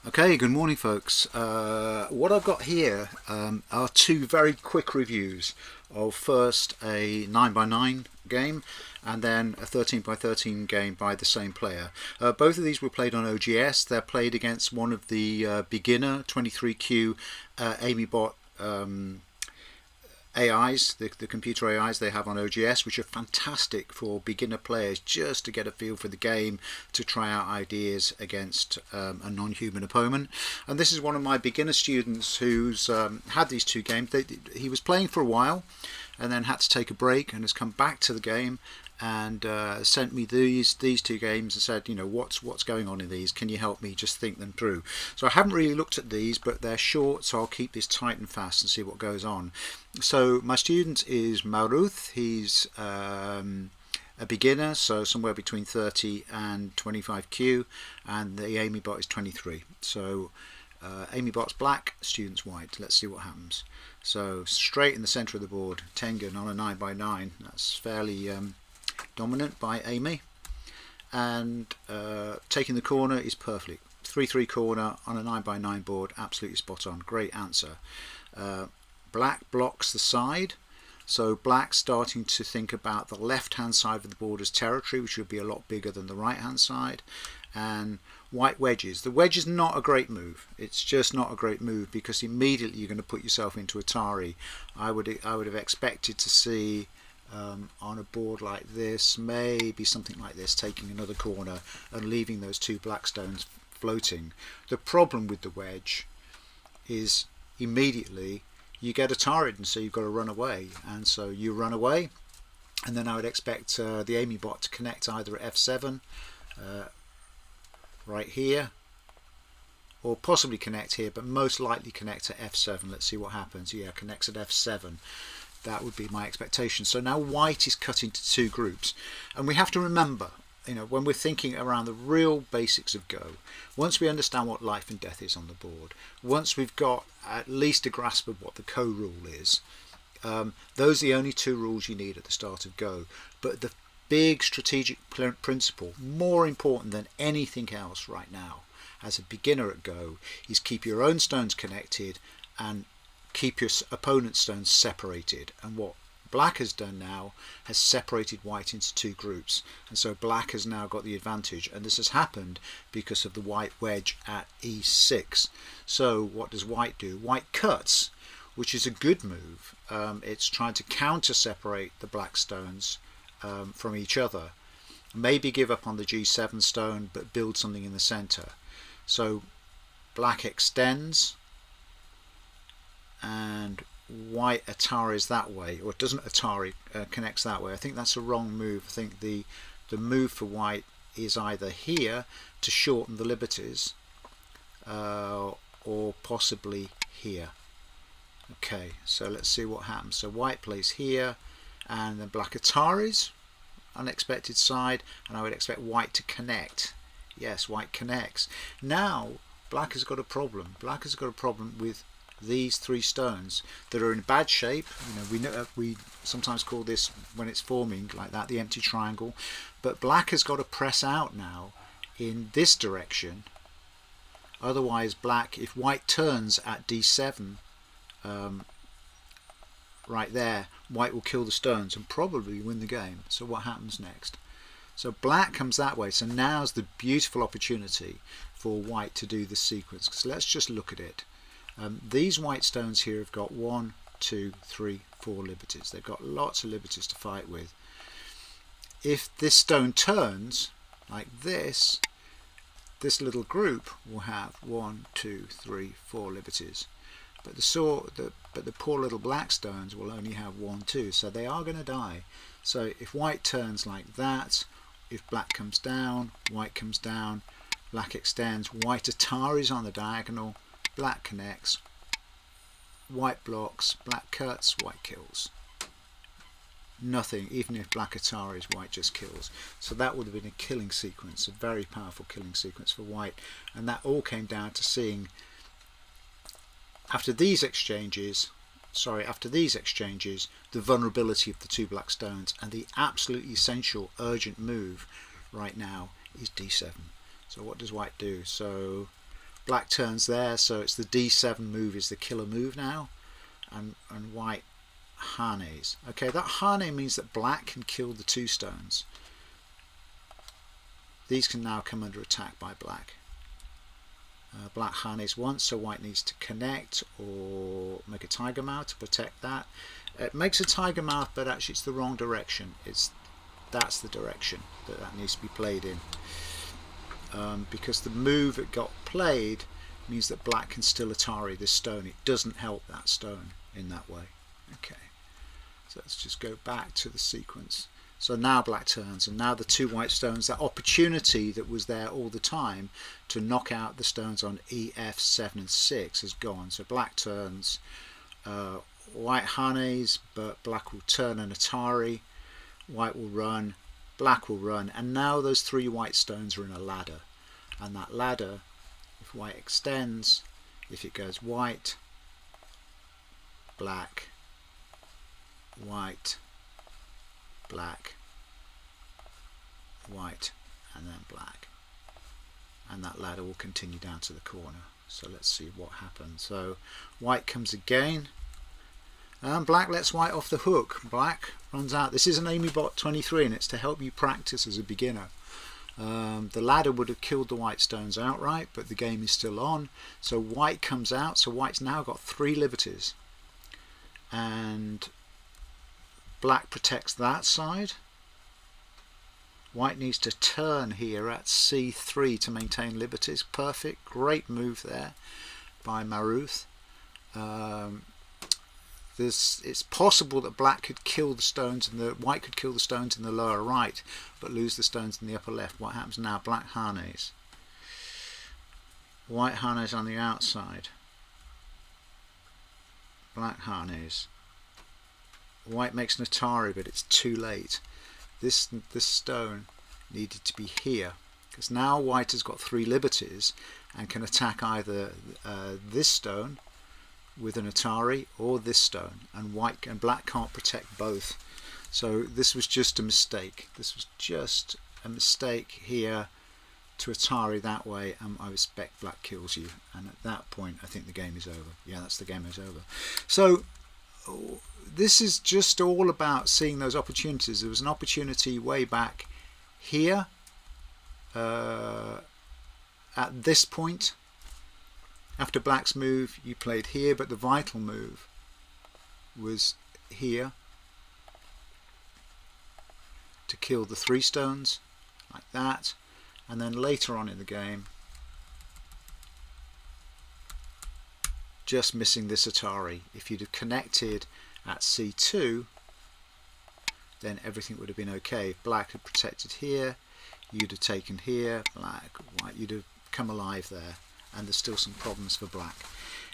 Okay, good morning, folks. What I've got here are two very quick reviews of first a 9 by 9 game and then a 13 by 13 game by the same player. Both of these were played on OGS. They're played against one of the beginner 23Q Amybot AIs, the computer AIs they have on OGS, which are fantastic for beginner players just to get a feel for the game, to try out ideas against a non-human opponent. And this is one of my beginner students who's had these two games. He was playing for a while and then had to take a break and has come back to the game and sent me these two games and said, what's going on in these? Can you help me just think them through? So I haven't really looked at these, but they're short, so I'll keep this tight and fast and see what goes on. So my student is Maruth. He's a beginner, so somewhere between 30 and 25Q, and the Amybot is 23. So Amybot's black, student's white. Let's see what happens. So straight in the centre of the board, Tengen on a 9 by 9. That's fairly dominant by Amy, and taking the corner is perfect. 3-3 corner on a 9 by 9 board, absolutely spot on. Great answer. Black blocks the side, so black starting to think about the left hand side of the board as territory, which would be a lot bigger than the right hand side. And white wedges. The wedge is not a great move. It's just not a great move because immediately you're going to put yourself into Atari. I would have expected to see on a board like this, maybe something like this, taking another corner and leaving those two black stones floating. The problem with the wedge is immediately you get Atari'd, and so you've got to run away, and so you run away, and then I would expect the Amybot to connect either at F7 right here, or possibly connect here, but most likely connect at F7. Let's see what happens. Yeah, connects at F7. That would be my expectation. So now white is cut into two groups, and we have to remember, when we're thinking around the real basics of Go, once we understand what life and death is on the board, once we've got at least a grasp of what the co-rule is, those are the only two rules you need at the start of Go. But the big strategic principle, more important than anything else right now as a beginner at Go, is keep your own stones connected and keep your opponent's stones separated. And what black has done now has separated white into two groups, and so black has now got the advantage, and this has happened because of the white wedge at E6. So what does white do? White cuts, which is a good move. It's trying to counter separate the black stones from each other, maybe give up on the G7 stone but build something in the center. So black extends and white Ataris that way, or doesn't Atari connects that way. I think that's a wrong move. I think the move for white is either here to shorten the liberties or possibly here. Okay, so let's see what happens. So white plays here, and then black Ataris, unexpected side, and I would expect white to connect. Yes, white connects. Now black has got a problem. Black has got a problem with these three stones that are in bad shape. We sometimes call this, when it's forming like that, the empty triangle. But black has got to press out now in this direction. Otherwise, black, if white turns at D7, right there, white will kill the stones and probably win the game. So what happens next? So black comes that way. So now's the beautiful opportunity for white to do this sequence. So let's just look at it. These white stones here have got 1, 2, 3, 4 liberties. They've got lots of liberties to fight with. If this stone turns like this little group will have 1, 2, 3, 4 liberties. But the poor little black stones will only have 1, 2, so they are going to die. So if white turns like that, if black comes down, white comes down, black extends, white Atari's on the diagonal, black connects, white blocks, black cuts, white kills. Nothing, even if black Atari's, white just kills. So that would have been a killing sequence, a very powerful killing sequence for white, and that all came down to seeing after these exchanges, the vulnerability of the two black stones, and the absolutely essential urgent move right now is D7. So what does white do? So Black turns there, so it's the D7 move is the killer move now, and white Hanes. Okay, that Hane means that black can kill the 2 stones. These can now come under attack by black. Black Hanes once, so white needs to connect or make a tiger mouth to protect that. It makes a tiger mouth, but actually it's the wrong direction. That's the direction that needs to be played in. Because the move it got played means that black can still Atari this stone. It doesn't help that stone in that way. Okay, so let's just go back to the sequence. So now black turns, and now the 2 white stones, that opportunity that was there all the time to knock out the stones on E, F, 7 and 6 is gone. So black turns, white Hanes, but black will turn an Atari, white will run, black will run, and now those 3 white stones are in a ladder. And that ladder, if white extends, if it goes white, black, white, black, white, and then black, and that ladder will continue down to the corner. So let's see what happens. So white comes again, and black lets white off the hook. Black runs out. This is an Amybot 23, and it's to help you practice as a beginner. The ladder would have killed the white stones outright, but the game is still on. So white comes out, so white's now got 3 liberties, and black protects that side. White needs to turn here at C3 to maintain liberties. Perfect, great move there by Maruth. It's possible that black could kill the stones and the white could kill the stones in the lower right, but lose the stones in the upper left. What happens now? Black Hanes. White Hanes on the outside. Black Hanes. White makes an Atari, but it's too late. This stone needed to be here, because now white has got 3 liberties and can attack either this stone with an Atari or this stone, and white and black can't protect both. So this was just a mistake. This was just a mistake here to Atari that way, and I expect black kills you. And at that point, I think the game is over. Yeah, that's the game is over. So this is just all about seeing those opportunities. There was an opportunity way back here at this point. After black's move, you played here, but the vital move was here to kill the 3 stones, like that. And then later on in the game, just missing this Atari. If you'd have connected at C2, then everything would have been okay. If black had protected here, you'd have taken here, black, white, you'd have come alive there. And there's still some problems for black.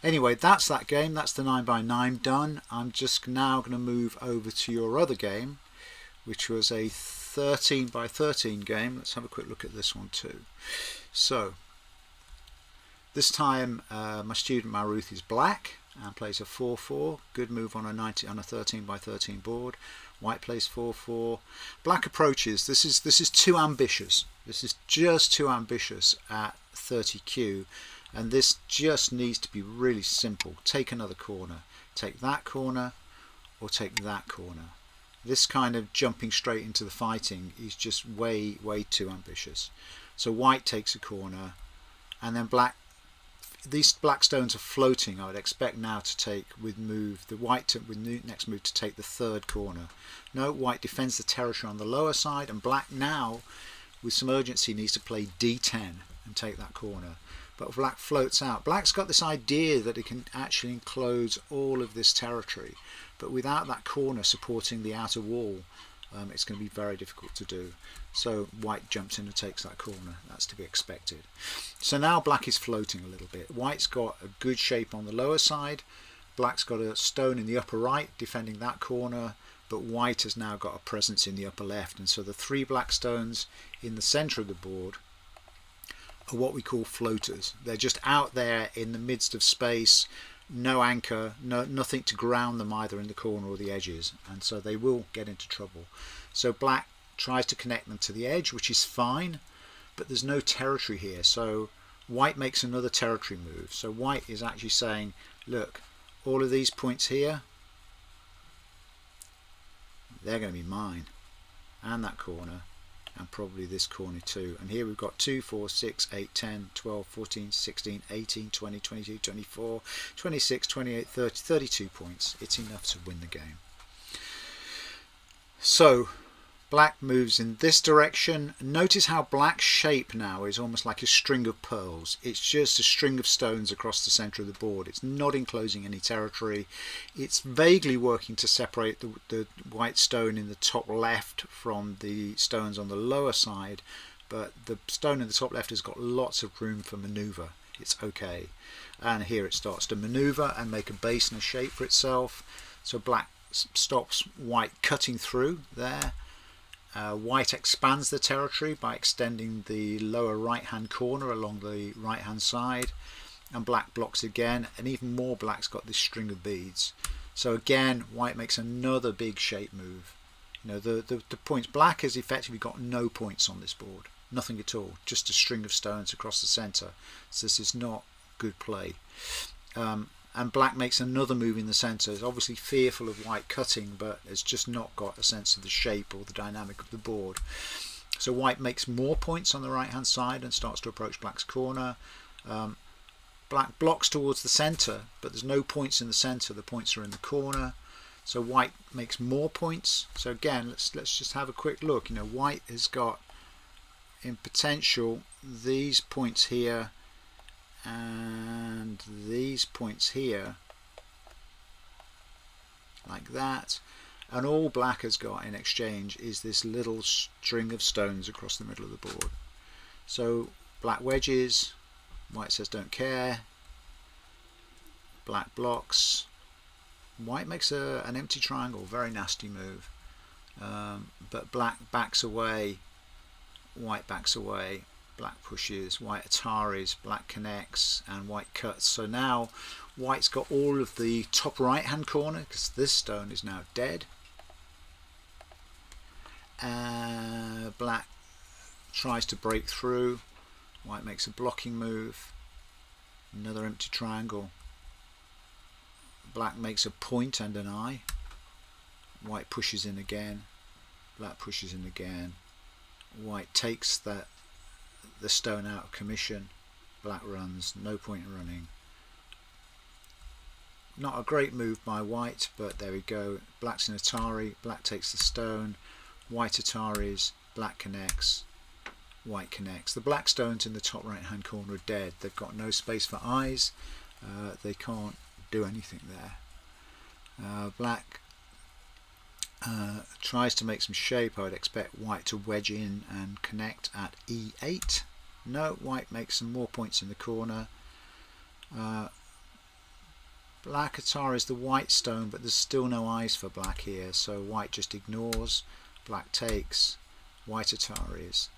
Anyway, that's that game. That's the 9x9 done. I'm just now going to move over to your other game, which was a 13x13 game. Let's have a quick look at this one too. So this time my student Maruth is black and plays a 4-4. Good move on a 13x13 board. White plays 4-4. Black approaches. This is too ambitious. This is just too ambitious at 30Q, and this just needs to be really simple. Take another corner. Take that corner or take that corner. This kind of jumping straight into the fighting is just way too ambitious. So white takes a corner, and then black, these black stones are floating. I would expect now to take with move the white to, with next move to take the 3rd corner. No, white defends the territory on the lower side, and black now with some urgency needs to play D10 and take that corner. But black floats out. Black's got this idea that it can actually enclose all of this territory, but without that corner supporting the outer wall, it's going to be very difficult to do. So white jumps in and takes that corner. That's to be expected. So now black is floating a little bit. White's got a good shape on the lower side. Black's got a stone in the upper right defending that corner, but white has now got a presence in the upper left. And so the 3 black stones in the center of the board are what we call floaters. They're just out there in the midst of space, no anchor, nothing to ground them either in the corner or the edges, and so they will get into trouble. So black tries to connect them to the edge, which is fine, but there's no territory here, so white makes another territory move. So white is actually saying, look, all of these points here, they're going to be mine, and that corner, and probably this corner too. And here we've got 2, 4, 6, 8, 10, 12, 14, 16, 18, 20, 22, 24, 26, 28, 30, 32 points. It's enough to win the game. So black moves in this direction. Notice how black's shape now is almost like a string of pearls. It's just a string of stones across the centre of the board. It's not enclosing any territory. It's vaguely working to separate the white stone in the top left from the stones on the lower side, but the stone in the top left has got lots of room for manoeuvre. It's okay. And here it starts to manoeuvre and make a base and a shape for itself. So black stops white cutting through there. White expands the territory by extending the lower right hand corner along the right hand side, and black blocks again, and even more black's got this string of beads. So again, white makes another big shape move. You know, the points, black has effectively got no points on this board, nothing at all, just a string of stones across the centre. So this is not good play. And black makes another move in the centre. It's obviously fearful of white cutting, but it's just not got a sense of the shape or the dynamic of the board. So white makes more points on the right hand side and starts to approach black's corner. Black blocks towards the centre, but there's no points in the centre. The points are in the corner. So white makes more points. So again, let's just have a quick look. You know, white has got in potential these points here and these points here, like that, and all black has got in exchange is this little string of stones across the middle of the board. So black wedges, white says don't care, black blocks, white makes an empty triangle, very nasty move, but black backs away, white backs away, black pushes, white ataris, black connects, and white cuts. So now white's got all of the top right hand corner because this stone is now dead. Black tries to break through, white makes a blocking move, another empty triangle, black makes a point and an eye, white pushes in again, black pushes in again, white takes the stone out of commission, black runs, no point in running. Not a great move by white, but there we go. Black's an atari, black takes the stone, white ataris, black connects, white connects. The black stones in the top right hand corner are dead. They've got no space for eyes, they can't do anything there. Black tries to make some shape. I would expect white to wedge in and connect at E8. No, white makes some more points in the corner. Black ataris the white stone, but there's still no eyes for black here, so white just ignores. Black takes, white ataris,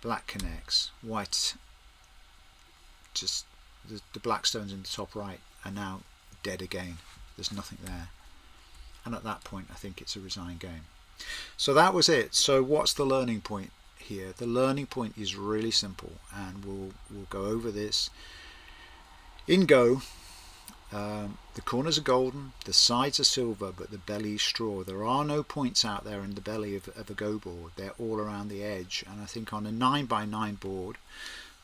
black connects, white just the black stones in the top right are now dead again. There's nothing there, and at that point I think it's a resigned game. So that was it. So what's the learning point here? The learning point is really simple, and we'll go over this. In Go, the corners are golden, the sides are silver, but the belly is straw. There are no points out there in the belly of a Go board. They're all around the edge, and I think on a 9x9 board,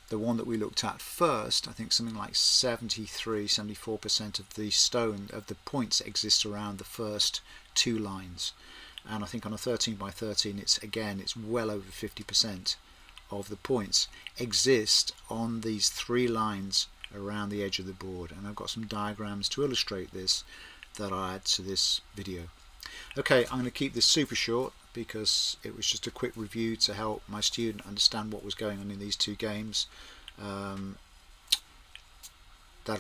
the one that we looked at first, I think something like 73-74% of the stone of the points exist around the first two lines, and I think on a 13x13 it's well over 50% of the points exist on these three lines around the edge of the board, and I've got some diagrams to illustrate this that I add to this video. Okay, I'm going to keep this super short because it was just a quick review to help my student understand what was going on in these two games. That'll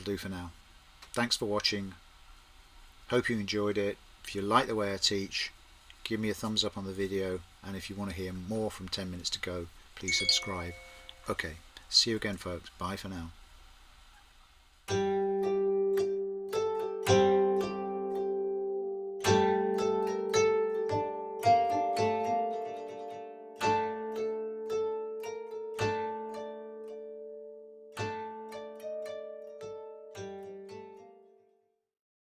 do for now. Thanks for watching. Hope you enjoyed it. If you like the way I teach, give me a thumbs up on the video, and if you want to hear more from 10 Minutes to Go, please subscribe. Okay, see you again folks. Bye for now.